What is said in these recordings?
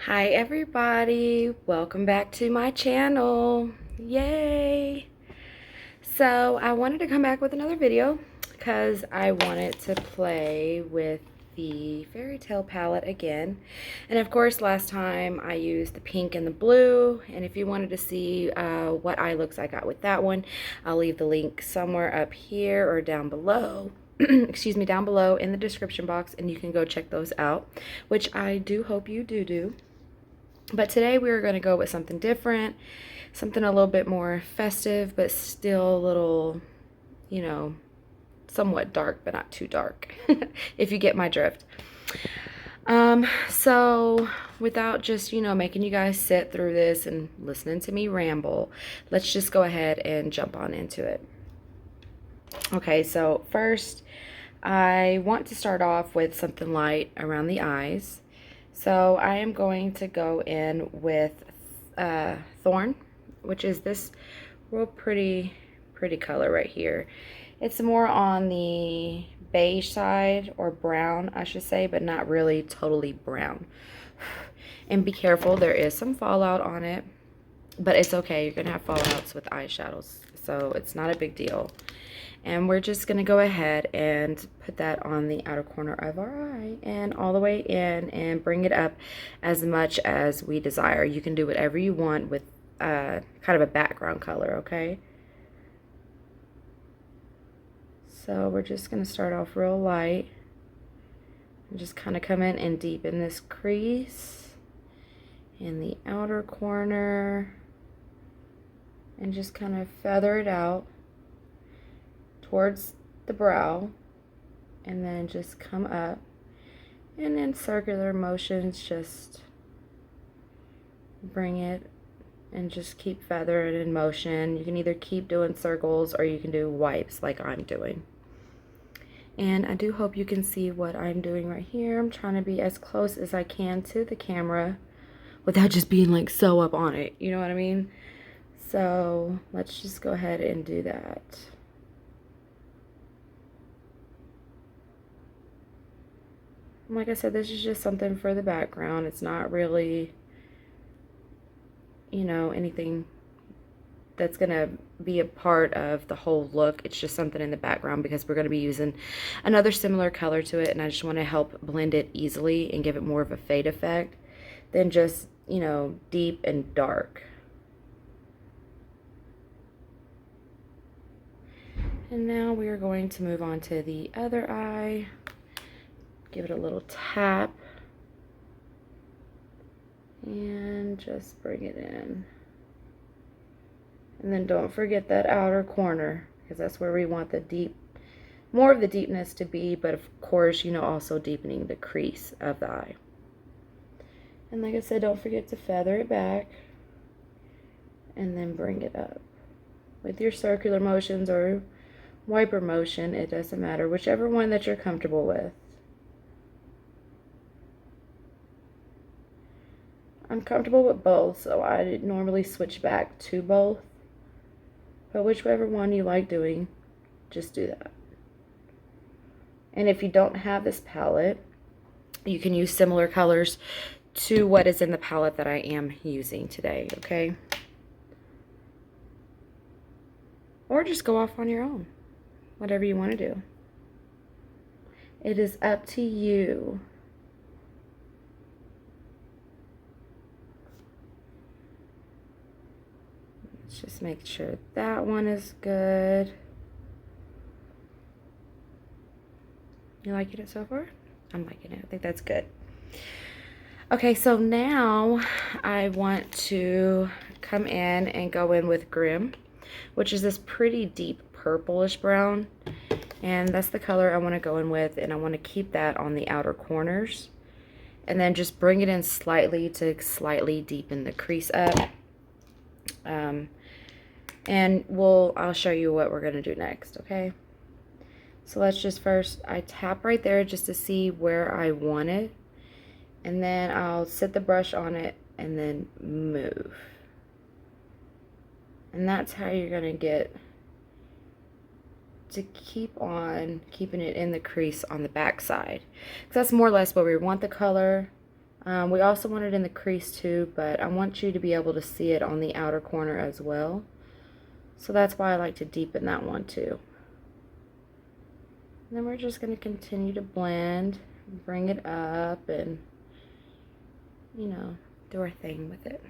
Hi everybody, welcome back to my channel. Yay! So I wanted to come back with another video because I wanted to play with the fairy tale palette again. And of course last time I used the pink and the blue, and if you wanted to see what eye looks I got with that one, I'll leave the link somewhere up here or down below. Excuse me, down below in the description box, and you can go check those out, which I do hope you do. But today we are going to go with something different, something a little bit more festive, but still a little, you know, somewhat dark, but not too dark, if you get my drift. So without just, making you guys sit through this and listening to me ramble, let's just go ahead and jump on into it. Okay, so first I want to start off with something light around the eyes. So I am going to go in with Thorn, which is this real pretty color right here. It's more on the beige side, or brown I should say, but not really totally brown. And be careful, there is some fallout on it, but it's okay. You're gonna have fallouts with eyeshadows, so it's not a big deal. And we're just going to go ahead and put that on the outer corner of our eye and all the way in, and bring it up as much as we desire. You can do whatever you want with kind of a background color, okay? So we're just going to start off real light and just kind of come in and deepen this crease in the outer corner and just kind of feather it out towards the brow, and then just come up, and in circular motions just bring it and just keep feathering in motion. You can either keep doing circles or you can do wipes like I'm doing. And I do hope you can see what I'm doing right here. I'm trying to be as close as I can to the camera without just being like so up on it, you know what I mean? So let's just go ahead and do that. Like I said, this is just something for the background. It's not really, anything that's going to be a part of the whole look. It's just something in the background because we're going to be using another similar color to it, and I just want to help blend it easily and give it more of a fade effect than just, deep and dark. And now we are going to move on to the other eye. Give it a little tap and just bring it in. And then don't forget that outer corner, because that's where we want the more of the deepness to be, but of course, also deepening the crease of the eye. And like I said, don't forget to feather it back and then bring it up with your circular motions or wiper motion. It doesn't matter, whichever one that you're comfortable with. I'm comfortable with both, so I normally switch back to both. But whichever one you like doing, just do that. And if you don't have this palette, you can use similar colors to what is in the palette that I am using today, okay? Or just go off on your own, whatever you want to do. It is up to you. Let's just make sure that one is good. You liking it so far? I'm liking it. I think that's good. Okay, so now I want to come in and go in with Grim, which is this pretty deep purplish brown. And that's the color I want to go in with, and I want to keep that on the outer corners. And then just bring it in slightly to slightly deepen the crease up. And I'll show you what we're going to do next, okay? So let's just first, I tap right there just to see where I want it. And then I'll sit the brush on it and then move. And that's how you're going to get to keep on keeping it in the crease on the back side. Because that's more or less where we want the color. We also want it in the crease too, but I want you to be able to see it on the outer corner as well. So that's why I like to deepen that one too. And then we're just going to continue to blend, bring it up, and, you know, do our thing with it.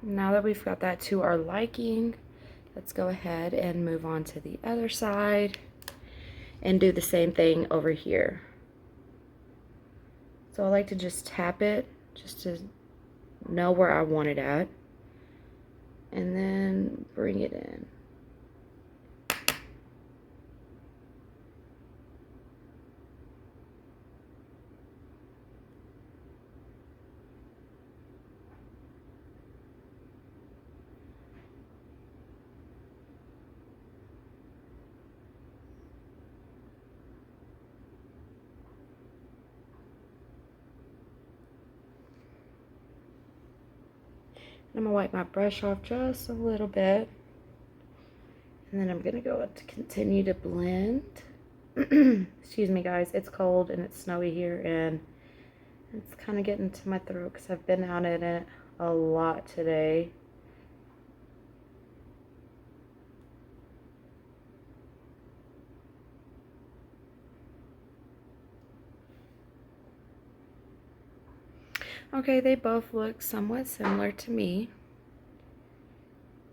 Now that we've got that to our liking, let's go ahead and move on to the other side and do the same thing over here. So I like to just tap it just to know where I want it at, and then bring it in. I'm gonna wipe my brush off just a little bit, and then I'm gonna go to continue to blend. Excuse me guys, it's cold and it's snowy here, and it's kind of getting to my throat because I've been out in it a lot today. Okay, they both look somewhat similar to me.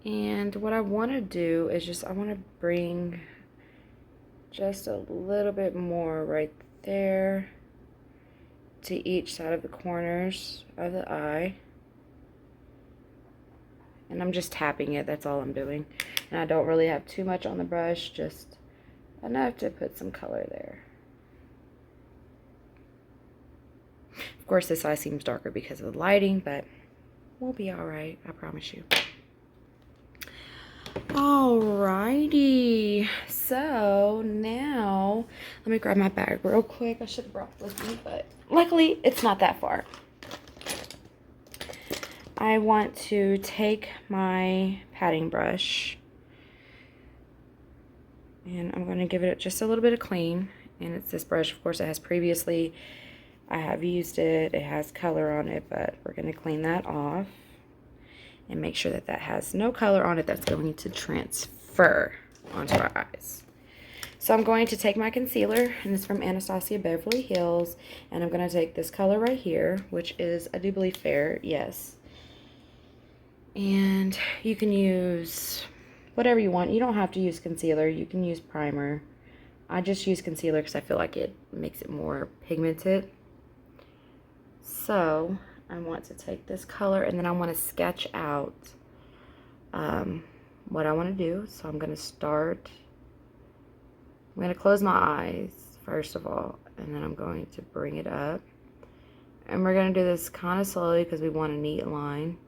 And what I want to do is just, I want to bring just a little bit more right there to each side of the corners of the eye. And I'm just tapping it, that's all I'm doing. And I don't really have too much on the brush, just enough to put some color there. Of course, this eye seems darker because of the lighting, but we'll be all right, I promise you. Alrighty, so now let me grab my bag real quick. I should have brought it with me, but luckily it's not that far. I want to take my patting brush and I'm going to give it just a little bit of clean. And it's this brush, of course, it has previously, I have used it, it has color on it, but we're going to clean that off and make sure that that has no color on it that's going to transfer onto our eyes. So I'm going to take my concealer, and it's from Anastasia Beverly Hills, and I'm going to take this color right here, which is, I do believe, Fair, yes. And you can use whatever you want. You don't have to use concealer, you can use primer. I just use concealer because I feel like it makes it more pigmented. So I want to take this color and then I want to sketch out what I want to do. So I'm going to start, I'm going to close my eyes first of all, and then I'm going to bring it up. And we're going to do this kind of slowly because we want a neat line.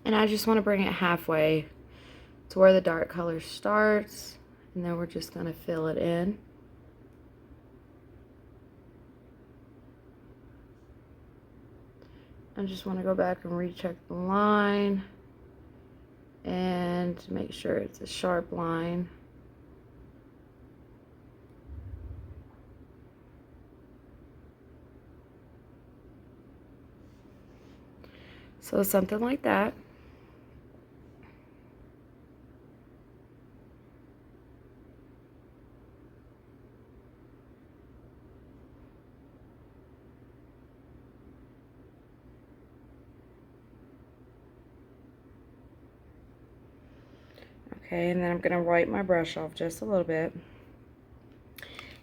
And I just want to bring it halfway to where the dark color starts, and then we're just going to fill it in. I just want to go back and recheck the line and make sure it's a sharp line. So something like that. Okay, and then I'm going to wipe my brush off just a little bit.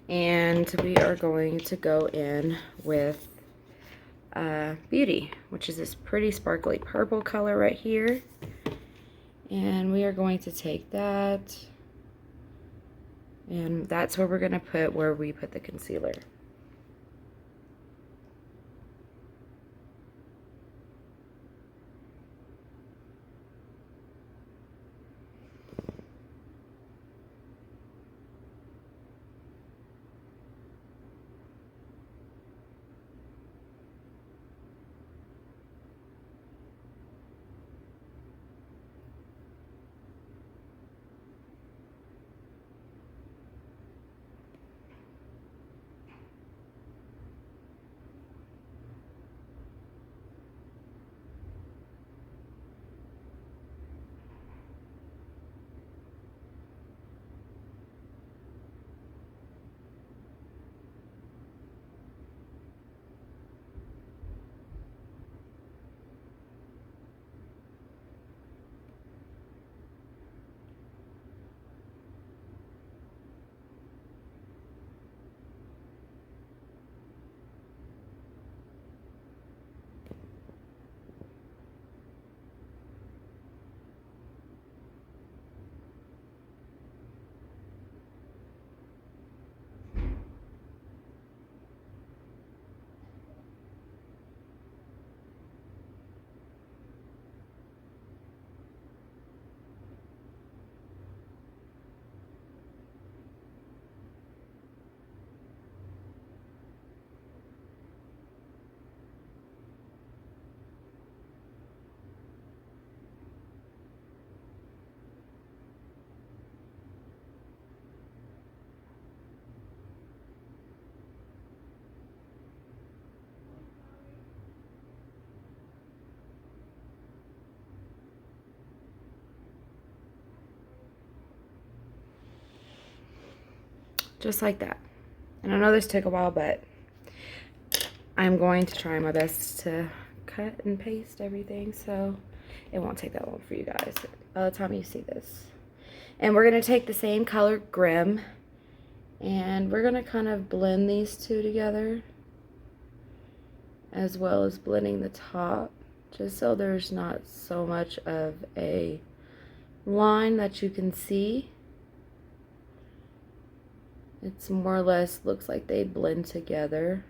And we are going to go in with Beauty, which is this pretty sparkly purple color right here. And we are going to take that, and that's where we're going to put where we put the concealer. Just like that. And I know this took a while, but I'm going to try my best to cut and paste everything, so it won't take that long for you guys by the time you see this. And we're going to take the same color, Grim, and we're going to kind of blend these two together, as well as blending the top, just so there's not so much of a line that you can see. It's more or less looks like they blend together.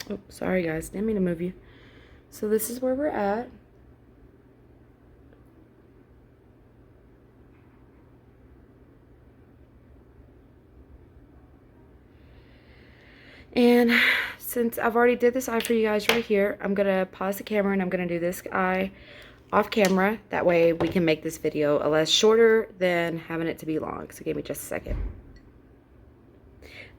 Oh, sorry guys, didn't mean to move you. So this is where we're at. And since I've already did this eye for you guys right here, I'm going to pause the camera and I'm going to do this eye off camera. That way we can make this video a less shorter than having it to be long. So give me just a second.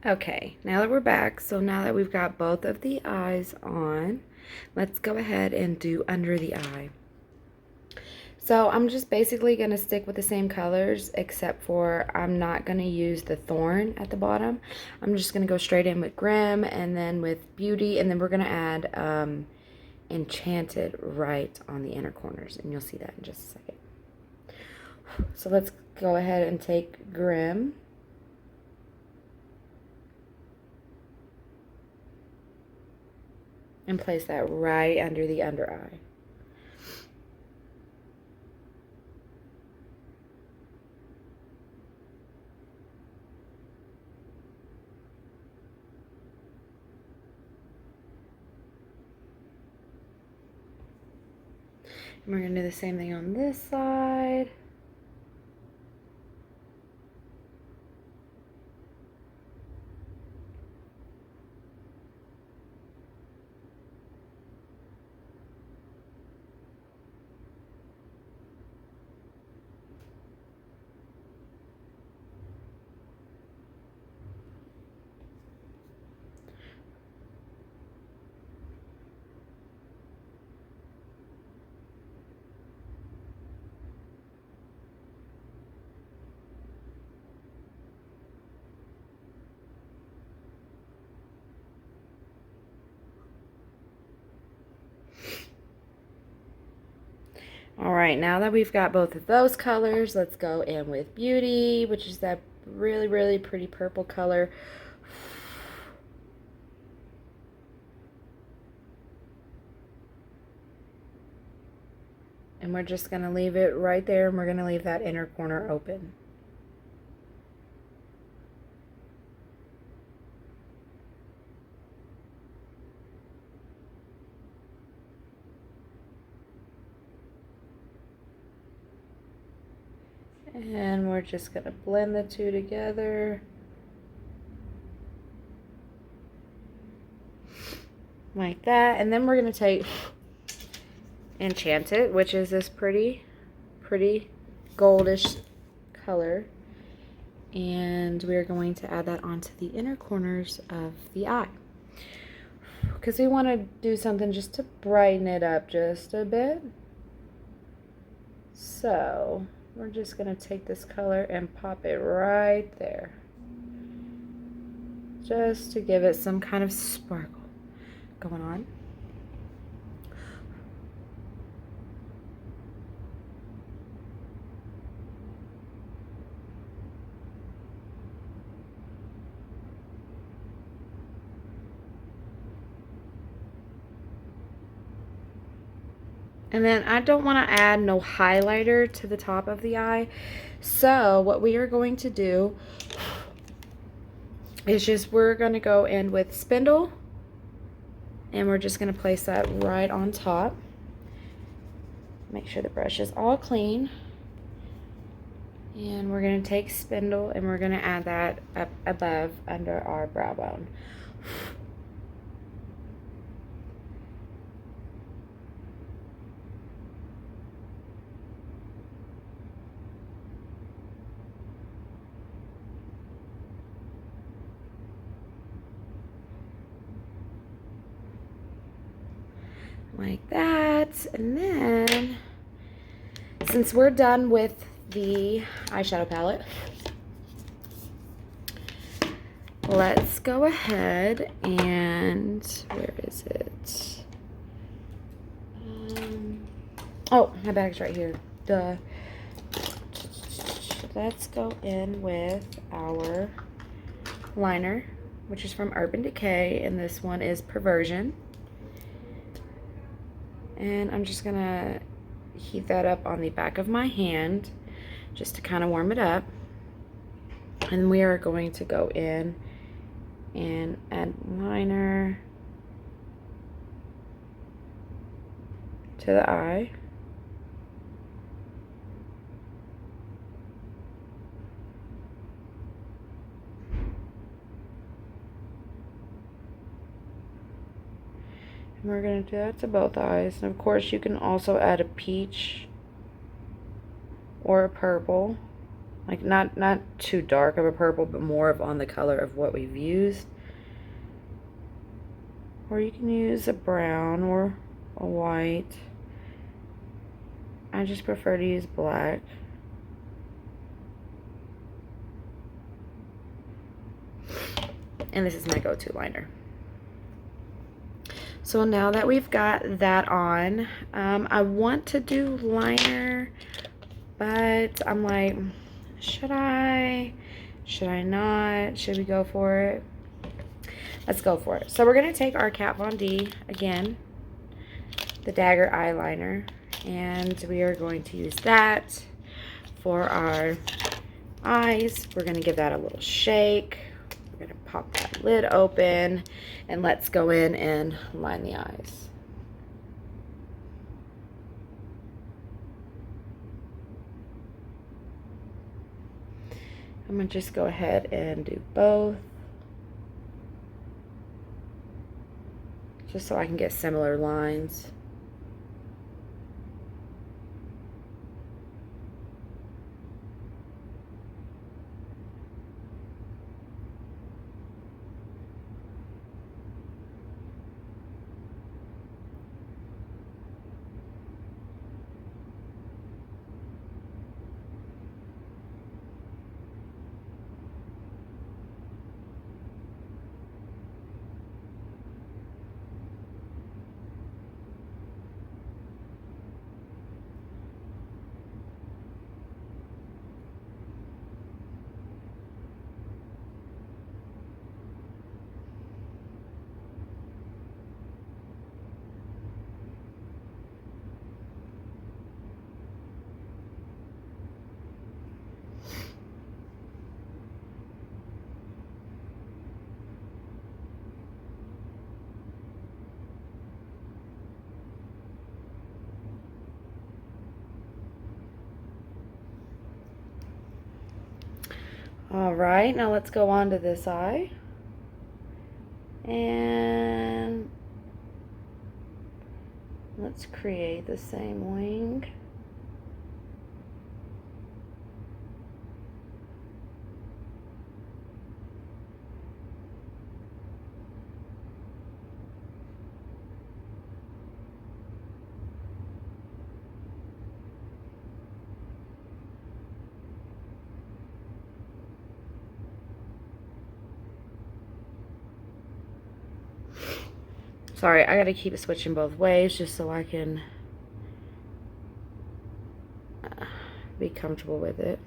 Okay, now that we're back, so now that we've got both of the eyes on, let's go ahead and do under the eye. So I'm just basically going to stick with the same colors, except for I'm not going to use the thorn at the bottom. I'm just going to go straight in with Grim and then with Beauty, and then we're going to add Enchanted right on the inner corners, and you'll see that in just a second. So let's go ahead and take Grim. And place that right under the under eye. And we're going to do the same thing on this side. All right, now that we've got both of those colors, let's go in with Beauty, which is that really, really pretty purple color. And we're just going to leave it right there, and we're going to leave that inner corner open. And we're just going to blend the two together. Like that. And then we're going to take Enchanted, which is this pretty goldish color. And we're going to add that onto the inner corners of the eye. Because we want to do something just to brighten it up just a bit. So we're just going to take this color and pop it right there. Just to give it some kind of sparkle going on. And then I don't want to add no highlighter to the top of the eye. So what we are going to do is we're going to go in with Spindle. And we're just going to place that right on top. Make sure the brush is all clean. And we're going to take Spindle and we're going to add that up above under our brow bone. Like that. And then, since we're done with the eyeshadow palette, let's go ahead and, where is it? Oh, my bag's right here. Duh. Let's go in with our liner, which is from Urban Decay, and this one is Perversion. And I'm just gonna heat that up on the back of my hand just to kind of warm it up. And we are going to go in and add liner to the eye. And we're going to do that to both eyes. And of course you can also add a peach or a purple. Like not too dark of a purple, but more of on the color of what we've used. Or you can use a brown or a white. I just prefer to use black. And this is my go-to liner. So now that we've got that on, I want to do liner, but I'm like, should I? Should I not? Should we go for it? Let's go for it. So we're going to take our Kat Von D, again, the Dagger eyeliner, and we are going to use that for our eyes. We're going to give that a little shake. We're going to pop that lid open, and let's go in and line the eyes. I'm going to just go ahead and do both, just so I can get similar lines. All right, now let's go on to this eye. And let's create the same wing. Sorry, I gotta keep it switching both ways just so I can be comfortable with it.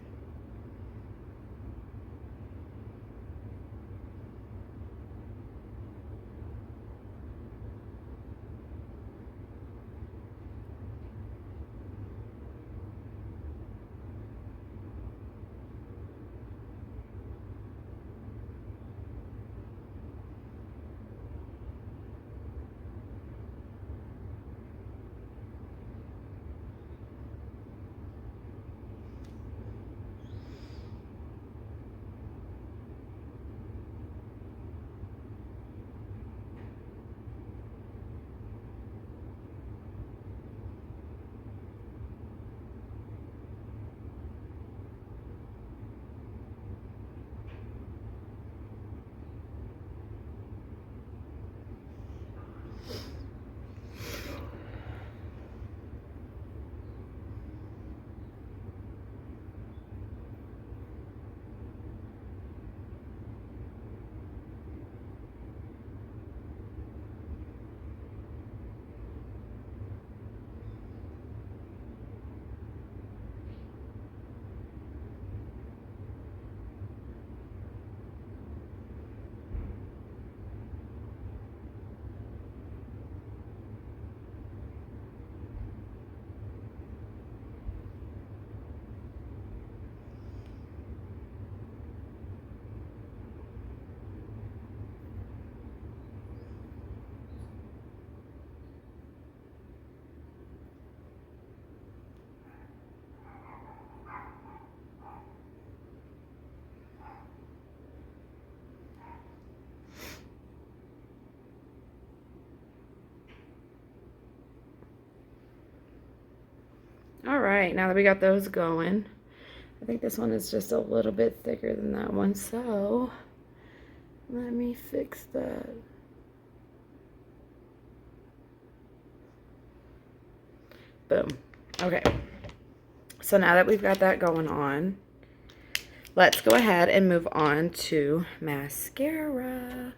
All right, now that we got those going, I think this one is just a little bit thicker than that one, so let me fix that. Boom. Okay, so now that we've got that going on, let's go ahead and move on to mascara.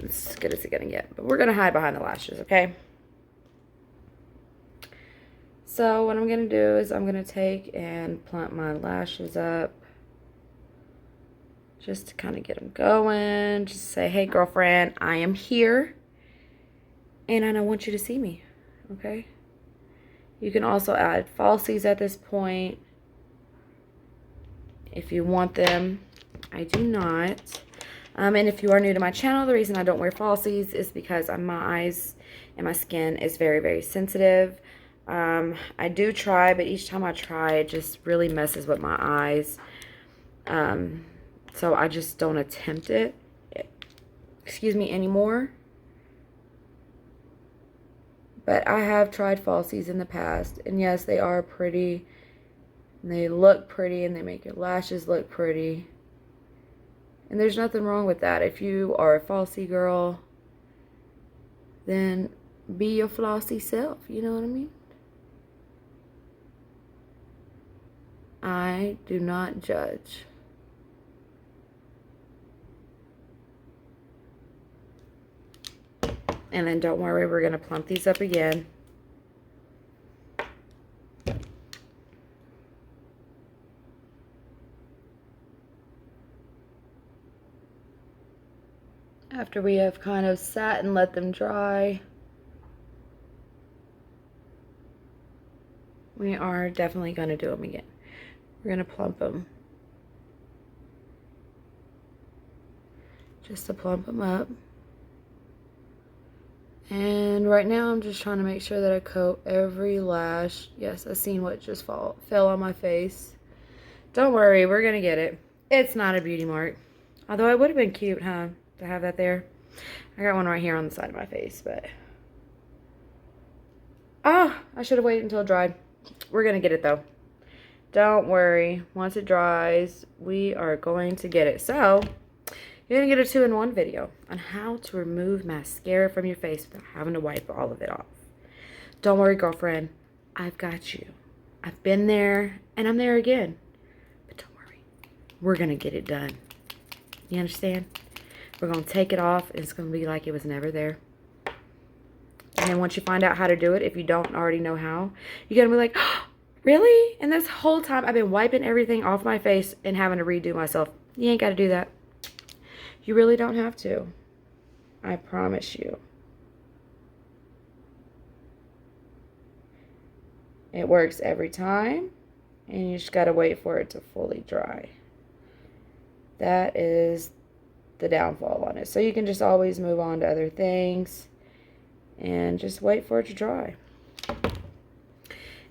As good as it's gonna get, but we're gonna hide behind the lashes, okay? So what I'm going to do is I'm going to take and plump my lashes up just to kind of get them going. Just say, hey, girlfriend, I am here and I don't want you to see me, okay? You can also add falsies at this point if you want them. I do not. And if you are new to my channel, the reason I don't wear falsies is because my eyes and my skin is very, very sensitive. I do try, but each time I try, it just really messes with my eyes. So I just don't attempt it, excuse me, anymore. But I have tried falsies in the past, and yes, they are pretty, and they look pretty, and they make your lashes look pretty. And there's nothing wrong with that. If you are a falsie girl, then be your flossy self, you know what I mean? I do not judge. And then don't worry, we're going to plump these up again. After we have kind of sat and let them dry, we are definitely going to do them again. We're going to plump them. Just to plump them up. And right now I'm just trying to make sure that I coat every lash. Yes, I seen what just fell on my face. Don't worry, we're going to get it. It's not a beauty mark. Although it would have been cute, huh, to have that there. I got one right here on the side of my face, but... oh, I should have waited until it dried. We're going to get it, though. Don't worry. Once it dries, we are going to get it. So... you're going to get a 2-in-1 video on how to remove mascara from your face without having to wipe all of it off. Don't worry, girlfriend. I've got you. I've been there, and I'm there again. But don't worry. We're going to get it done. You understand? We're going to take it off, and it's going to be like it was never there. And then once you find out how to do it, if you don't already know how, you're going to be like, oh, really? And this whole time, I've been wiping everything off my face and having to redo myself. You ain't got to do that. You really don't have to. I promise you. It works every time, and you just gotta wait for it to fully dry. That is the downfall on it. So you can just always move on to other things and just wait for it to dry.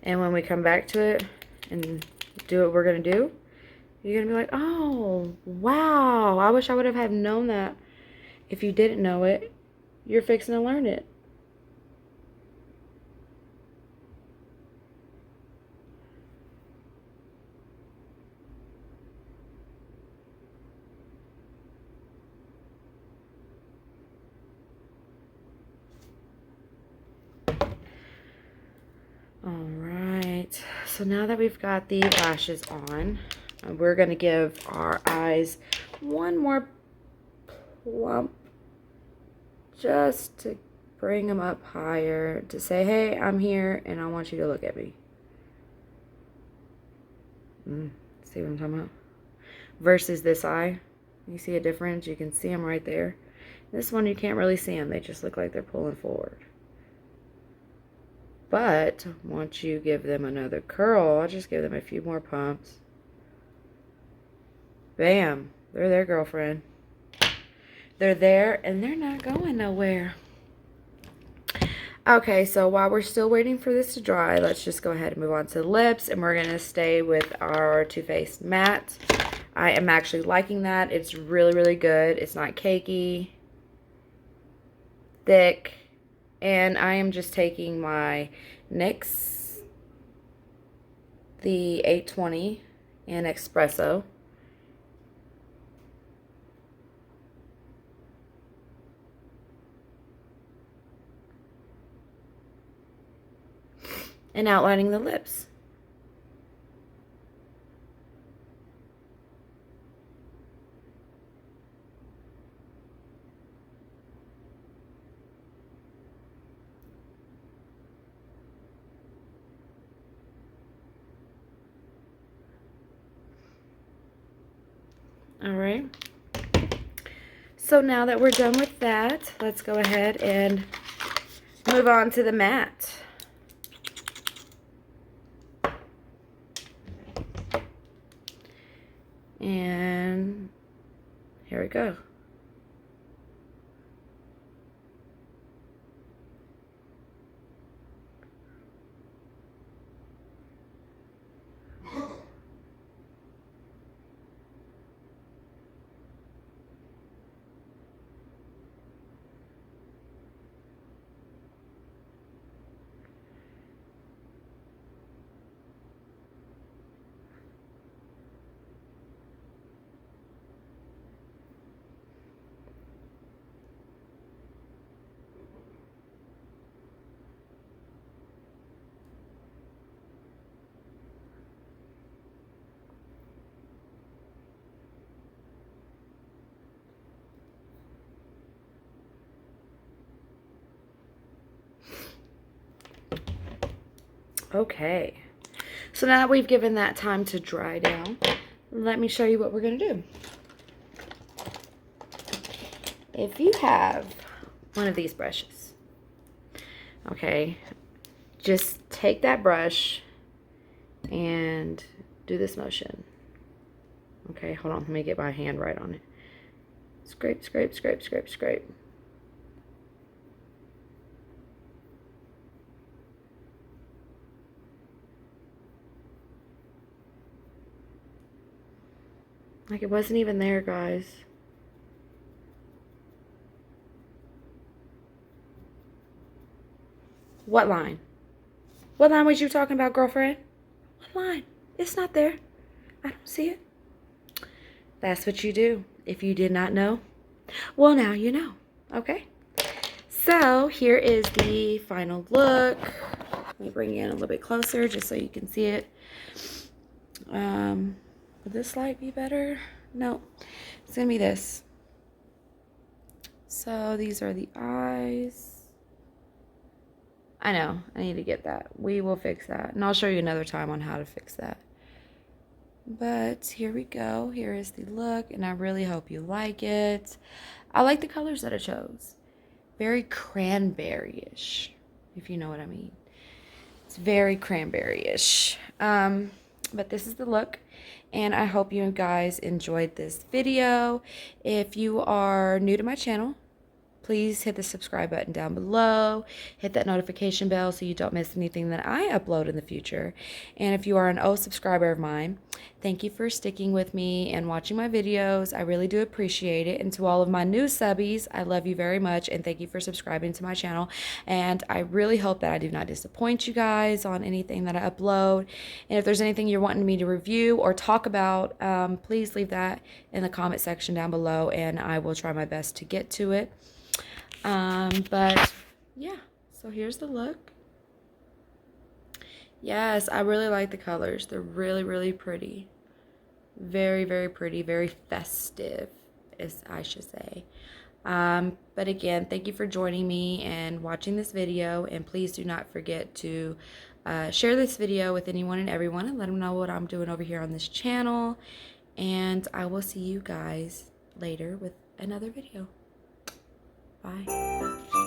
And when we come back to it and do what we're gonna do, you're going to be like, oh, wow, I wish I would have known that. If you didn't know it, you're fixing to learn it. All right, so now that we've got the lashes on, we're going to give our eyes one more plump, just to bring them up higher, to say, hey, I'm here, and I want you to look at me. See what I'm talking about? Versus this eye. You see a difference? You can see them right there. This one, you can't really see them. They just look like they're pulling forward. But once you give them another curl, I'll just give them a few more pumps. Bam, they're there, girlfriend. They're there, and they're not going nowhere. Okay, so while we're still waiting for this to dry, let's just go ahead and move on to the lips, and we're going to stay with our Too Faced Matte. I am actually liking that. It's really, really good. It's not cakey, thick, and I am just taking my NYX, the 820 and Espresso. And outlining the lips. All right. So now that we're done with that, let's go ahead and move on to the matte. And here we go. Okay. So now that we've given that time to dry down, let me show you what we're going to do. If you have one of these brushes, okay, just take that brush and do this motion. Okay, hold on, let me get my hand right on it. Scrape, scrape, scrape, scrape, scrape. Like it wasn't even there, guys. What line? What line was you talking about, girlfriend? What line? It's not there. I don't see it. That's what you do. If you did not know, well, now you know. Okay? So, here is the final look. Let me bring you in a little bit closer just so you can see it. Would this light be better? No. It's going to be this. So, these are the eyes. I know. I need to get that. We will fix that. And I'll show you another time on how to fix that. But here we go. Here is the look. And I really hope you like it. I like the colors that I chose. Very cranberry-ish, if you know what I mean. It's very cranberry-ish. But this is the look. And I hope you guys enjoyed this video. If you are new to my channel, please hit the subscribe button down below. Hit that notification bell so you don't miss anything that I upload in the future. And if you are an old subscriber of mine, thank you for sticking with me and watching my videos. I really do appreciate it. And to all of my new subbies, I love you very much. And thank you for subscribing to my channel. And I really hope that I do not disappoint you guys on anything that I upload. And if there's anything you're wanting me to review or talk about, please leave that in the comment section down below. And I will try my best to get to it. But yeah, so here's the look. Yes, I really like the colors. They're really, really pretty. Very, very pretty, very festive, as I should say. But again, thank you for joining me and watching this video. And please do not forget to share this video with anyone and everyone and let them know what I'm doing over here on this channel. And I will see you guys later with another video. Bye.